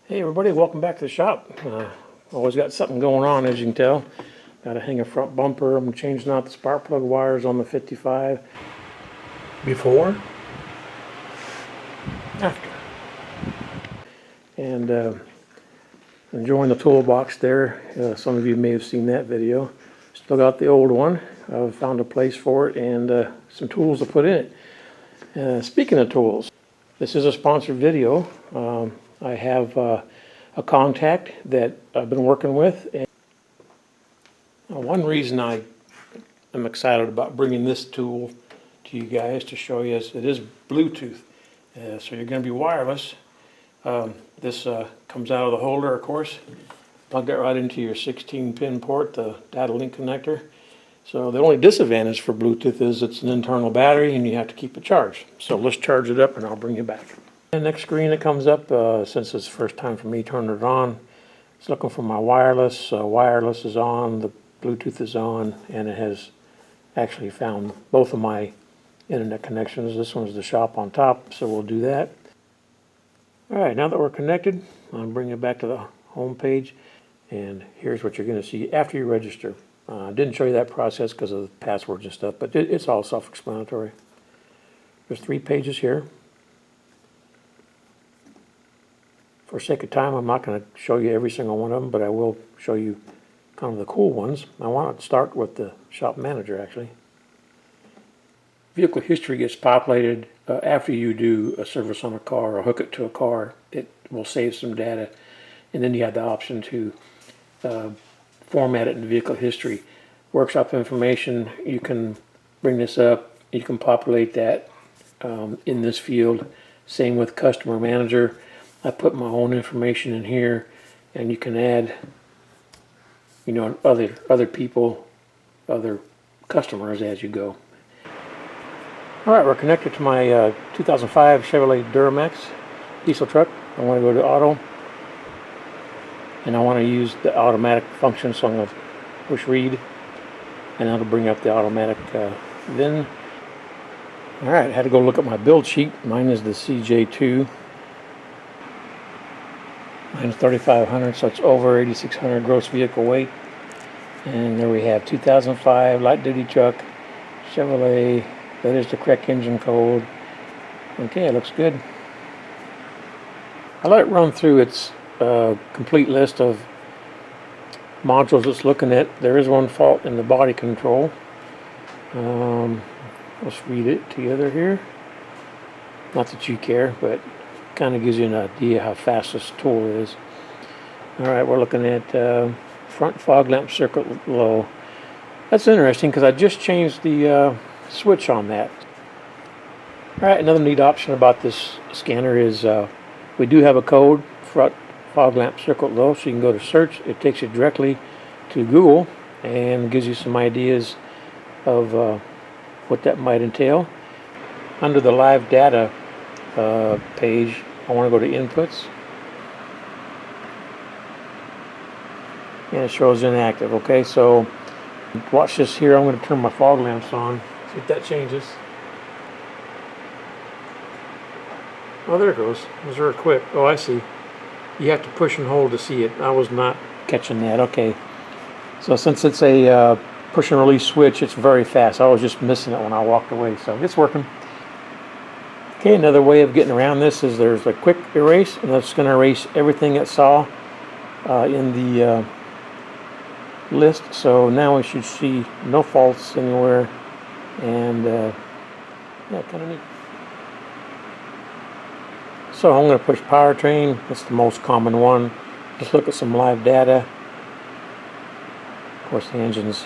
Hey everybody, welcome back to the shop. Always got something going on, as you can tell. Got to hang a front bumper. I'm changing out the spark plug wires on the 55. Before, after. And enjoying the toolbox there. Some of you may have seen that video. Still got the old one. I've found a place for it and some tools to put in it. Speaking of tools, this is a sponsored video. I have a contact that I've been working with. And one reason I am excited about bringing this tool to you guys to show you is it is Bluetooth. So you're going to be wireless. This comes out of the holder, of course. Plug that right into your 16-pin port, the data link connector. So the only disadvantage for Bluetooth is it's an internal battery and you have to keep it charged. So let's charge it up and I'll bring you back. The next screen that comes up, since it's the first time for me turning it on, it's looking for my wireless. Wireless is on, the Bluetooth is on, and it has actually found both of my internet connections. This one's the shop on top, so we'll do that. Alright, now that we're connected, I'll bring it back to the home page, and here's what you're going to see after you register. I didn't show you that process because of the passwords and stuff, but it's all self-explanatory. There's 3 pages here. For sake of time, I'm not going to show you every single one of them, but I will show you kind of the cool ones. I want to start with the shop manager, actually. Vehicle history gets populated after you do a service on a car or hook it to a car. It will save some data, and then you have the option to format it in vehicle history. Workshop information, you can bring this up, you can populate that in this field. Same with customer manager. I put my own information in here, and you can add, you know, other people, other customers as you go. All right, we're connected to my 2005 Chevrolet Duramax diesel truck. I want to go to auto, and I want to use the automatic function, so I'm going to push read, and that'll bring up the automatic VIN. All right, I had to go look at my build sheet. Mine is the CJ2. Mine's 3,500, so it's over 8,600 gross vehicle weight. And there we have 2005 light duty truck, Chevrolet. That is the correct engine code. Okay, it looks good. I let it run through its complete list of modules it's looking at. There is one fault in the body control. Let's read it together here. Not that you care, but kind of gives you an idea how fast this tool is. Alright, we're looking at front fog lamp circuit low. That's interesting because I just changed the switch on that. Alright, another neat option about this scanner is we do have a code, front fog lamp circuit low, so you can go to search. It takes you directly to Google and gives you some ideas of what that might entail. Under the live data page, I want to go to inputs, and it shows inactive. Okay, so watch this here. I'm going to turn my fog lamps on, see if that changes. Oh, there it goes. It was very quick. Oh, I see. You have to push and hold to see it. I was not catching that. Okay, so since it's a push and release switch, it's very fast. I was just missing it when I walked away, so it's working. Okay, another way of getting around this is there's a quick erase, and that's going to erase everything it saw in the list. So now we should see no faults anywhere, and yeah, kind of neat. So I'm going to push powertrain. That's the most common one. Let's look at some live data. Of course, the engine's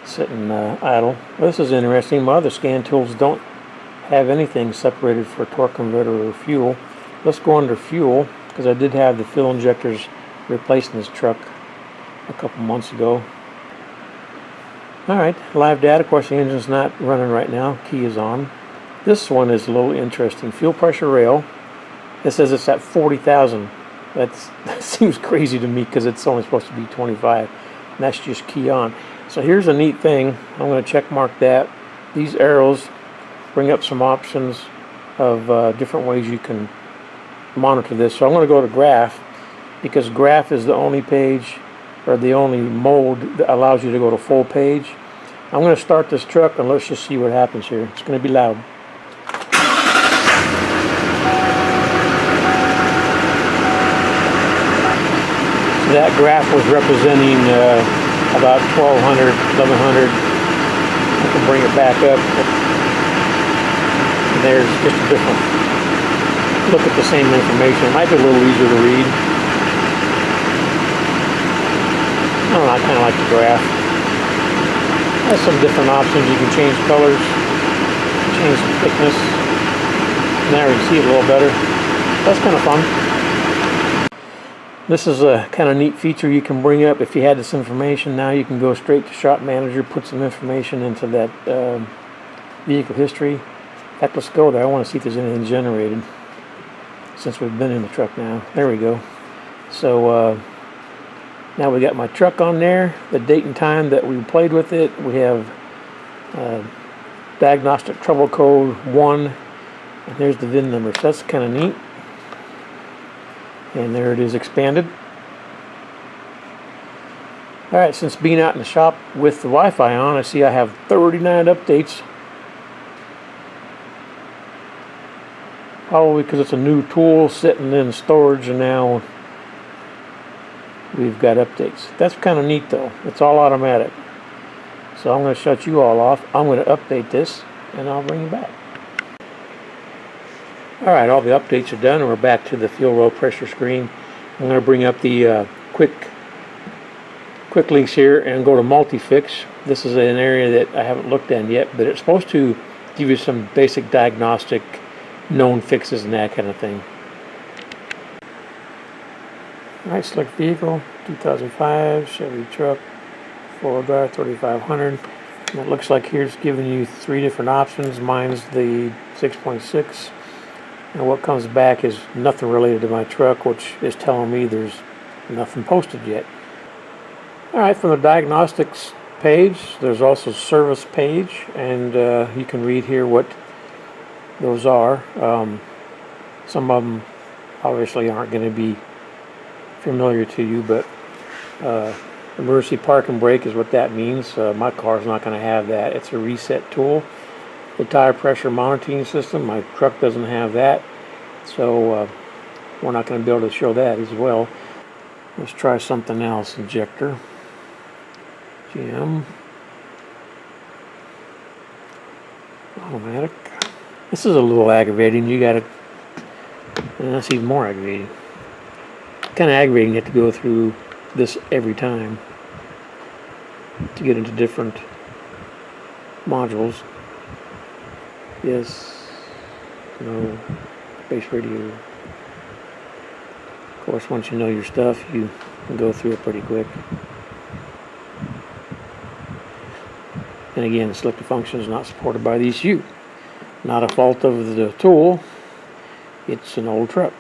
sitting idle. Well, this is interesting. My other scan tools don't have anything separated for torque converter or fuel. Let's go under fuel, because I did have the fuel injectors replaced in this truck a couple months ago. Alright, live data. Of course, the engine's not running right now. Key is on. This one is a little interesting. Fuel pressure rail. It says it's at 40,000. That seems crazy to me because it's only supposed to be 25. And that's just key on. So here's a neat thing. I'm going to check mark that. These arrows bring up some options of different ways you can monitor this. So I'm going to go to graph, because graph is the only page, or the only mode that allows you to go to full page. I'm going to start this truck and let's just see what happens here. It's going to be loud. So that graph was representing about 1200, 1100. I can bring it back up. And there's just a different look at the same information. It might be a little easier to read. I don't know, I kind of like the graph. It has some different options. You can change colors, change the thickness. Now you can see it a little better. That's kind of fun. This is a kind of neat feature you can bring up. If you had this information, now you can go straight to Shop Manager, put some information into that vehicle history. In fact, let's go there. I want to see if there's anything generated since we've been in the truck now. There we go. So now we got my truck on there, the date and time that we played with it. We have Diagnostic Trouble Code 1, and there's the VIN number. So that's kind of neat. And there it is expanded. Alright, since being out in the shop with the Wi-Fi on, I see I have 39 updates. Probably because it's a new tool sitting in storage, and now we've got updates. That's kind of neat though. It's all automatic. So I'm going to shut you all off. I'm going to update this and I'll bring you back. Alright, all the updates are done and we're back to the fuel row pressure screen. I'm going to bring up the quick links here and go to multi-fix. This is an area that I haven't looked at yet, but it's supposed to give you some basic diagnostic known fixes and that kind of thing. Alright, select vehicle, 2005 Chevy truck, 4-wheel drive, 3500. And it looks like here's giving you 3 different options. Mine's the 6.6. And what comes back is nothing related to my truck, which is telling me there's nothing posted yet. Alright, from the Diagnostics page, there's also service page, and you can read here what those are. Some of them obviously aren't going to be familiar to you, but emergency park and brake is what that means. My car's not going to have that. It's a reset tool. The tire pressure monitoring system, my truck doesn't have that, so we're not going to be able to show that as well. Let's try something else. Injector, GM, automatic. This is a little aggravating. You got to, and that's even more aggravating. Kind of aggravating you have to go through this every time to get into different modules. Yes, no, base radio. Of course, once you know your stuff, you can go through it pretty quick. And again, selected function is not supported by the ECU. Not a fault of the tool, it's an old truck.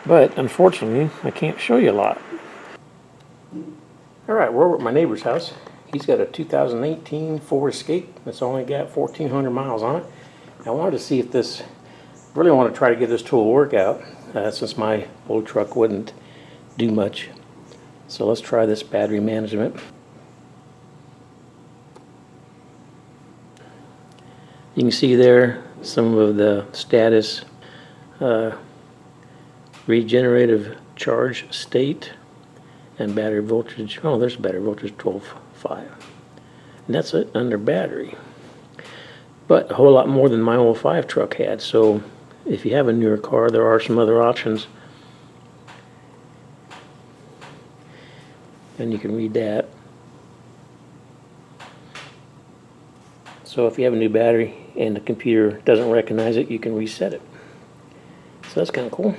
But unfortunately, I can't show you a lot. Alright, we're over at my neighbor's house. He's got a 2018 Ford Escape that's only got 1,400 miles on it. I wanted to see if this, really want to try to get this tool to work out, since my old truck wouldn't do much. So let's try this battery management. You can see there some of the status, regenerative charge state, and battery voltage. Oh, there's battery voltage 12.5, and that's it under battery. But a whole lot more than my old 5 truck had. So if you have a newer car, there are some other options, and you can read that. So if you have a new battery and the computer doesn't recognize it, you can reset it. So that's kind of cool.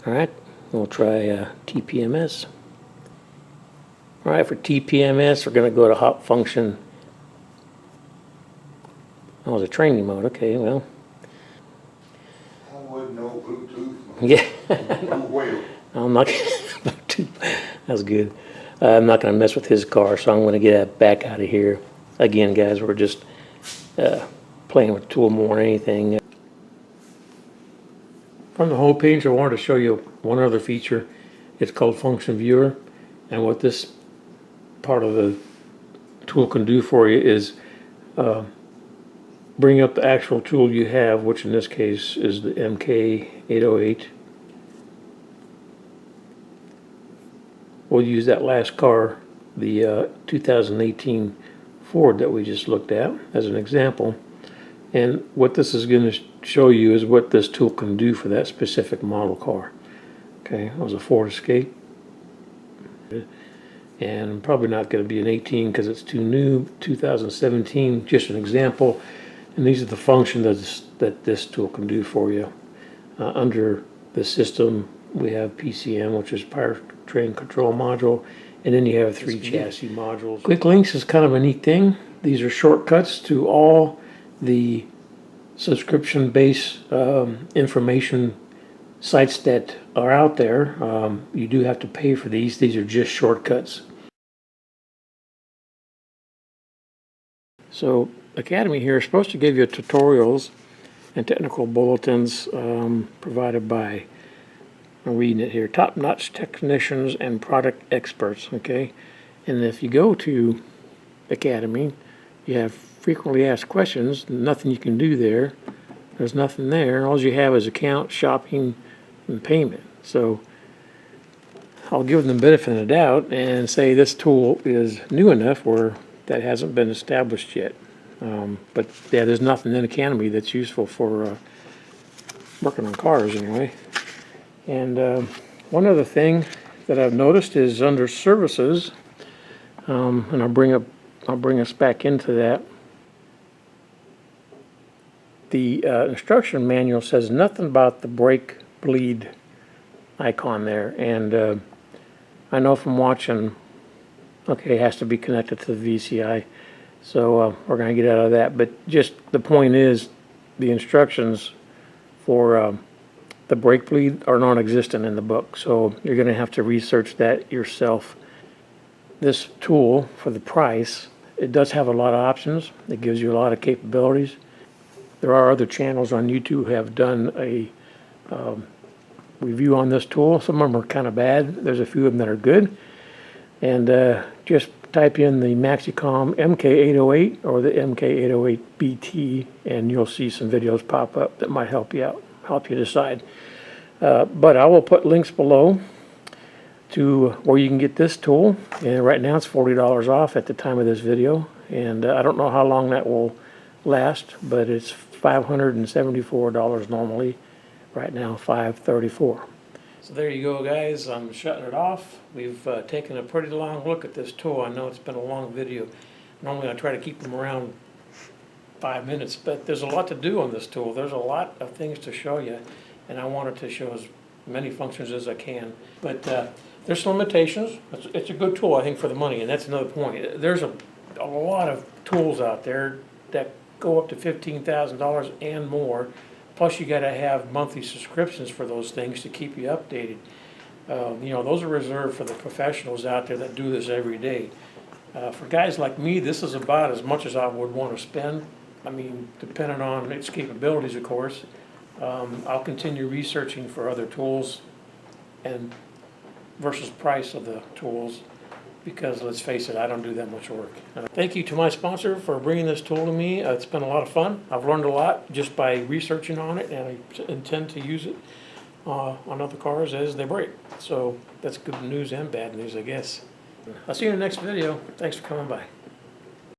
Alright, we'll try TPMS. Alright, for TPMS, we're going to go to hop function. Oh, it's a training mode. Okay, well. I wouldn't know Bluetooth. Yeah. Well. I'm not Bluetooth. That's good. I'm not going to mess with his car, so I'm going to get back out of here. Again, guys, we're just playing with the tool more than anything. From the home page, I wanted to show you one other feature. It's called Function Viewer, and what this part of the tool can do for you is bring up the actual tool you have, which in this case is the MK808. We'll use that last car, the 2018 Ford that we just looked at, as an example. And what this is going to show you is what this tool can do for that specific model car. Okay, that was a Ford Escape. And I'm probably not going to be an 18 because it's too new. 2017, just an example. And these are the functions that this tool can do for you. Under the system, we have PCM, which is Powertrain Control Module, and then you have 3 chassis modules. Quick links is kind of a neat thing. These are shortcuts to all the subscription-based information sites that are out there. You do have to pay for these. These are just shortcuts. So Academy here is supposed to give you tutorials and technical bulletins provided by, I'm reading it here, top-notch technicians and product experts, okay? And if you go to Academy, you have frequently asked questions, nothing you can do there. There's nothing there. All you have is account, shopping, and payment. So I'll give them the benefit of the doubt and say this tool is new enough where that hasn't been established yet. But yeah, there's nothing in Academy that's useful for working on cars anyway. And one other thing that I've noticed is under services, and I'll bring us back into that. The instruction manual says nothing about the brake bleed icon there, and I know from watching, okay, it has to be connected to the VCI, so we're going to get out of that. But just the point is, the instructions for the brake bleed are non-existent in the book, so you're going to have to research that yourself. This tool, for the price, it does have a lot of options. It gives you a lot of capabilities. There are other channels on YouTube who have done a review on this tool. Some of them are kind of bad. There's a few of them that are good. And just type in the MaxiCom MK808 or the MK808BT, and you'll see some videos pop up that might help you out, help you decide. But I will put links below to where you can get this tool. And right now it's $40 off at the time of this video. And I don't know how long that will last, but it's $574 normally. Right now, $534. So there you go, guys. I'm shutting it off. We've taken a pretty long look at this tool. I know it's been a long video. Normally I try to keep them around 5 minutes, but there's a lot to do on this tool. There's a lot of things to show you, and I wanted to show as many functions as I can. But there's some limitations. It's a good tool, I think, for the money, and that's another point. There's a lot of tools out there that go up to $15,000 and more. Plus, you got to have monthly subscriptions for those things to keep you updated. You know, those are reserved for the professionals out there that do this every day. For guys like me, this is about as much as I would want to spend. I mean, depending on its capabilities, of course. I'll continue researching for other tools and versus price of the tools, because let's face it, I don't do that much work. Thank you to my sponsor for bringing this tool to me. It's been a lot of fun. I've learned a lot just by researching on it, and I intend to use it on other cars as they break. So that's good news and bad news, I guess. I'll see you in the next video. Thanks for coming by.